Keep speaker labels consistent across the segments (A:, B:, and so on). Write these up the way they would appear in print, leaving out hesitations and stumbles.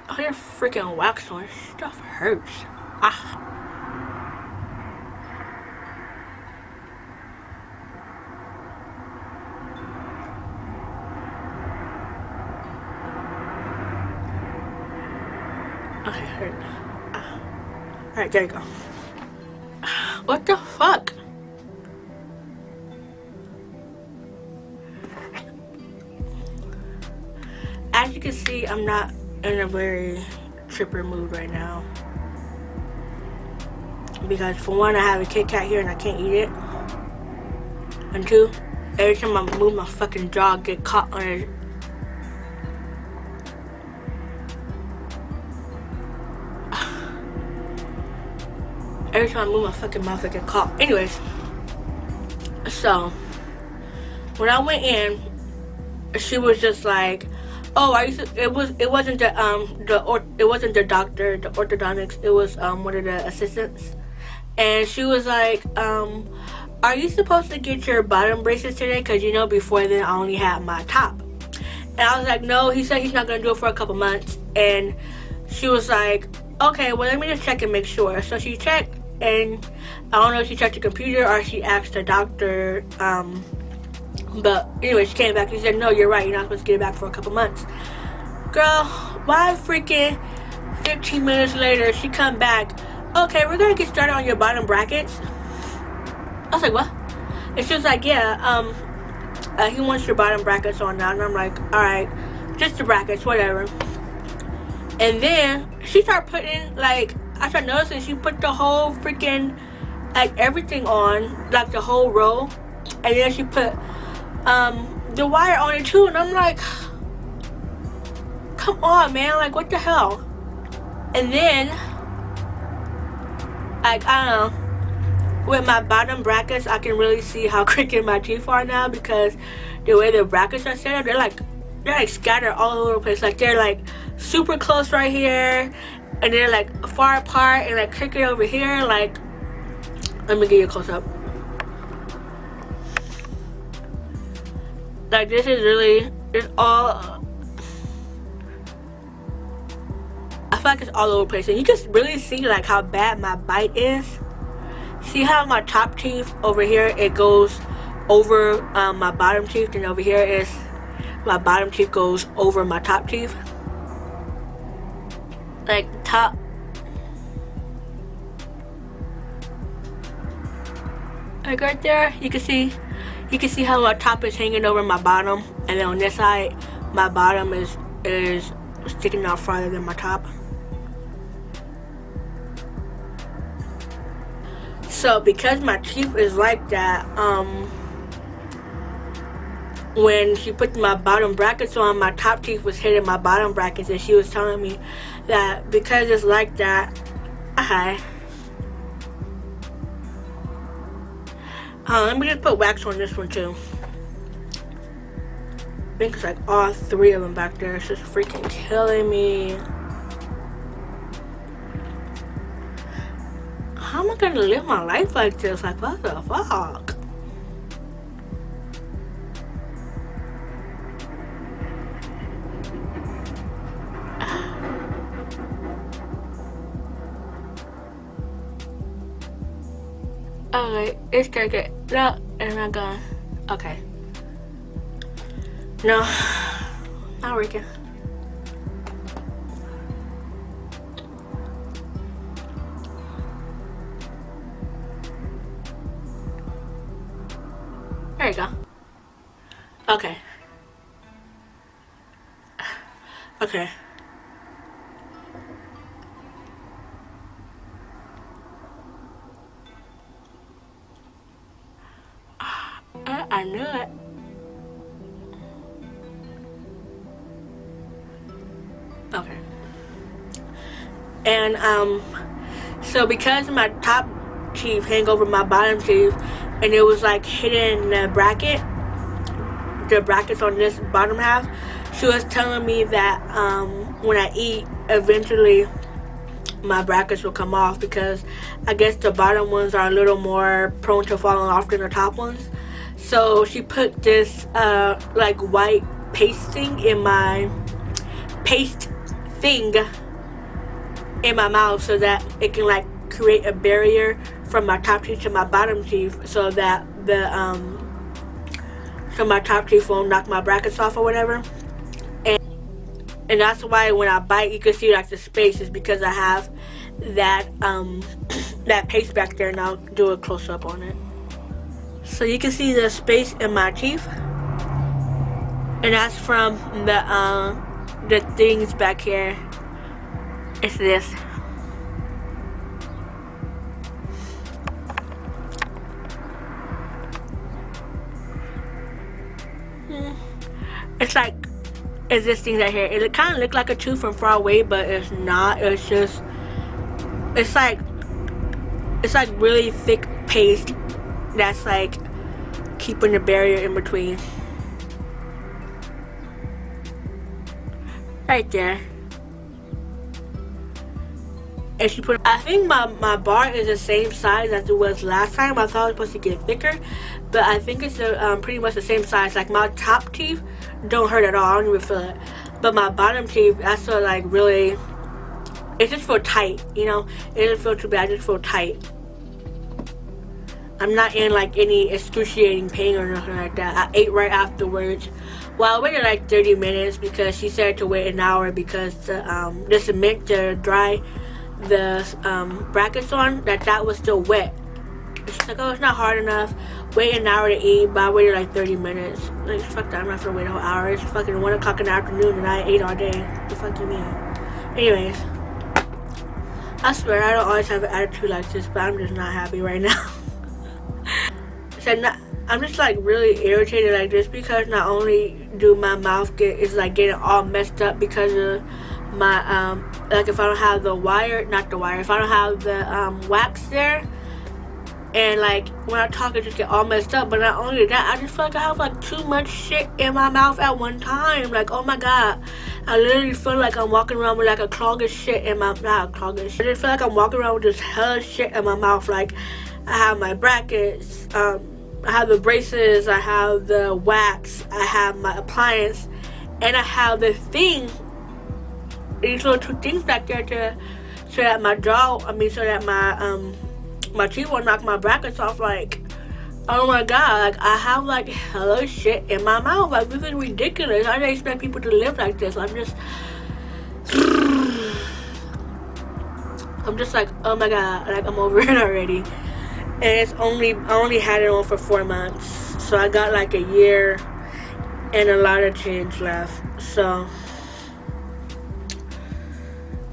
A: Oh, your freaking wax on. Stuff hurts. Ah. Okay, hurt. Ah. Alright, there you go. What the fuck? As you can see, I'm not in a very tripper mood right now. Because for one, I have a Kit Kat here and I can't eat it. And two, every time I move my fucking jaw, I get caught on it. Every time I move my fucking mouth, I get caught. Anyways, so when I went in, she was just like, "Oh, it wasn't it wasn't the doctor, the orthodontics. It was one of the assistants." And she was like, "Are you supposed to get your bottom braces today? Because you know before then I only had my top." And I was like, "No." He said he's not gonna do it for a couple months. And she was like, "Okay, well let me just check and make sure." So she checked, and I don't know if she checked the computer or she asked the doctor. But anyway, she came back and she said, "No, you're right. You're not supposed to get it back for a couple months." Girl, why freaking 15 minutes later she come back? "Okay, we're gonna get started on your bottom brackets." I was like, "What?" And she was like, "Yeah, he wants your bottom brackets on now." And I'm like, "Alright, just the brackets, whatever." And then she started putting, like, I started noticing she put the whole freaking, like, everything on, like the whole row. And then she put the wire on it too. And I'm like, come on, man, like, what the hell? And then, like, I don't know, with my bottom brackets, I can really see how crooked my teeth are now, because the way the brackets are set up, they're like scattered all over the place. Like, they're like super close right here, and they're like far apart and like crooked over here. Like, let me get you a close up. Like, this is really, it's all, I feel like it's all over the place. And you can really see like how bad my bite is. See how my top teeth over here, it goes over my bottom teeth, and over here is my bottom teeth goes over my top teeth. Like, top. Like right there, you can see how my top is hanging over my bottom, and then on this side, my bottom is sticking out farther than my top. So because my teeth is like that, when she put my bottom brackets on, my top teeth was hitting my bottom brackets, and she was telling me that because it's like that, let me just put wax on this one too. I think it's like all three of them back there. It's just freaking killing me. How am I gonna live my life like this? Like, what the fuck? Okay, it's good. No, it's not gone. Okay. No, not working. There you go. Okay. Okay. I knew it. Okay. And so because my top teeth hang over my bottom teeth, and it was like hitting the brackets on this bottom half, she was telling me that when I eat, eventually my brackets will come off, because I guess the bottom ones are a little more prone to falling off than the top ones. So she put this like white pasting in my paste thing in my mouth so that it can like create a barrier from my top teeth to my bottom teeth, so that the so my top teeth won't knock my brackets off or whatever. And that's why when I bite, you can see like the space is because I have that that paste back there, and I'll do a close up on it. So you can see the space in my teeth, and that's from the things back here. It's this. It's like, it's this thing right here. It kind of looks like a tooth from far away, but it's not. It's just, it's like really thick paste that's like keeping the barrier in between. Right there. And she put, I think my bar is the same size as it was last time. I thought it was supposed to get thicker, but I think it's pretty much the same size. Like my top teeth don't hurt at all. I don't even feel it. But my bottom teeth, that's so like really, it just feel tight, you know? It doesn't feel too bad, it just feel tight. I'm not in like any excruciating pain or nothing like that. I ate right afterwards. Well, I waited like 30 minutes because she said to wait an hour because the cement to dry the brackets on, that was still wet. She's like, oh, it's not hard enough. Wait an hour to eat, but I waited like 30 minutes. Like, fuck that, I'm not gonna wait a whole hour. It's fucking 1 o'clock in the afternoon and I ate all day. What the fuck you mean? Anyways, I swear I don't always have an attitude like this, but I'm just not happy right now. I'm just like really irritated like this because not only do my mouth getting all messed up because of my like if I don't have the wire, if I don't have the wax there, and like when I talk I just get all messed up. But not only that, I just feel like I have like too much shit in my mouth at one time. Like, oh my god, I literally feel like I'm walking around with like a clog of shit in my, not a clog of shit, I just feel like I'm walking around with this hell of shit in my mouth. Like I have my brackets, I have the braces, I have the wax, I have my appliance, and I have the thing, these little two things back there so that my my teeth won't knock my brackets off. Like, oh my god, like I have like hella shit in my mouth. Like, this is ridiculous. I didn't expect people to live like this. I'm just like, oh my god, like I'm over it already. And I only had it on for 4 months, so I got like a year and a lot of change left. So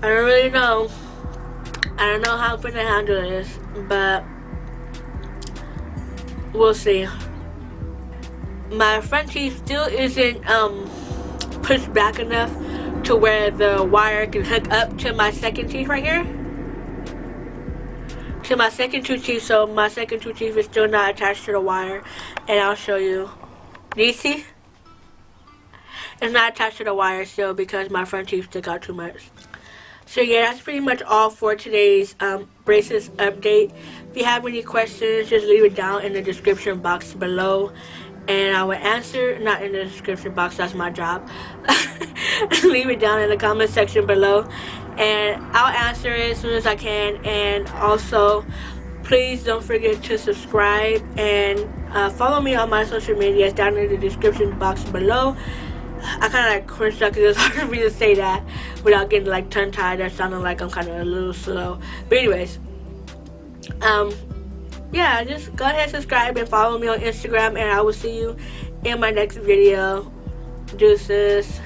A: I don't really know. I don't know how I'm gonna handle this, but we'll see. My front teeth still isn't pushed back enough to where the wire can hook up to my second teeth right here. To my second two teeth, so my second two teeth is still not attached to the wire, and I'll show you. Do you see? It's not attached to the wire still because my front teeth stick out too much. So yeah, that's pretty much all for today's braces update. If you have any questions, just leave it down in the description box below, and I will answer. Not in the description box, that's my job. Leave it down in the comment section below, and I'll answer it as soon as I can. And also, please don't forget to subscribe and follow me on my social medias down in the description box below. I kind of like cringed up because it's hard for me to say that without getting like tongue-tied or sounding like I'm kind of a little slow. But anyways, yeah, just go ahead and subscribe and follow me on Instagram, and I will see you in my next video. Deuces.